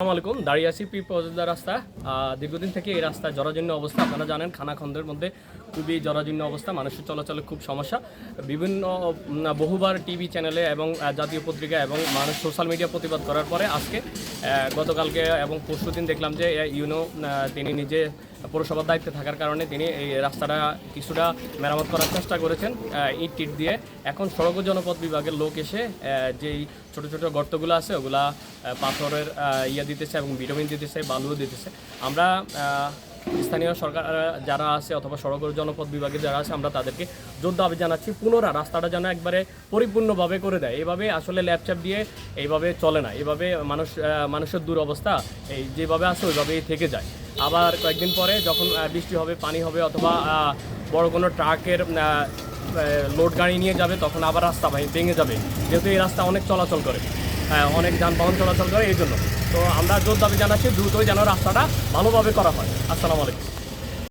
আসসালামু আলাইকুম। দাঁড়িয়ে আছি পি প্রযোজ্য রাস্তা। দীর্ঘদিন থেকে এই রাস্তা জরাজীর্ণ অবস্থা। আপনারা জানেন খানাখন্দের মধ্যে খুবই জরাজীর্ণ অবস্থা, মানুষের চলাচলে খুব সমস্যা। বিভিন্ন বহুবার টিভি চ্যানেলে এবং জাতীয় পত্রিকা এবং মানুষ সোশ্যাল মিডিয়া প্রতিবাদ করার পরে আজকে গতকালকে এবং পরশুদিন দেখলাম যে ইউনো তিনি নিজে পৌরসভার দায়িত্বে থাকার কারণে তিনি এই রাস্তাটা কিছুটা মেরামত করার চেষ্টা করেছেন ইট টিট দিয়ে। এখন সড়ক ও জনপথ বিভাগের লোক এসে যেই ছোট ছোট গর্তগুলো আছে ওগুলা পাথরের দিতেছে এবং ভিটামিন দিতেছে, বালুও দিতেছে। আমরা স্থানীয় সরকার যারা আছে অথবা সড়ক ও জনপথ বিভাগে যারা আছে আমরা তাদেরকে জোর দাবি জানাচ্ছি পুনরায় রাস্তাটা যেন একবারে পরিপূর্ণভাবে করে দেয়। এভাবে আসলে ল্যাপচাপ দিয়ে এইভাবে চলে না, এভাবে মানুষের দুরবস্থা এই যেভাবে আছে ওইভাবেই থেকে যায়। আবার কয়েকদিন পরে যখন বৃষ্টি হবে, পানি হবে অথবা বড় কোনো ট্রাকের লোড গাড়ি নিয়ে যাবে তখন আবার রাস্তা ভেঙে যাবে, যেহেতু এই রাস্তা অনেক চলাচল করে, অনেক যানবাহন চলাচল করে এই জন্য। তো আমরা জোর দাবি জানাচ্ছি দ্রুতই যেন রাস্তাটা ভালোভাবে করা হয়। আসসালামু আলাইকুম।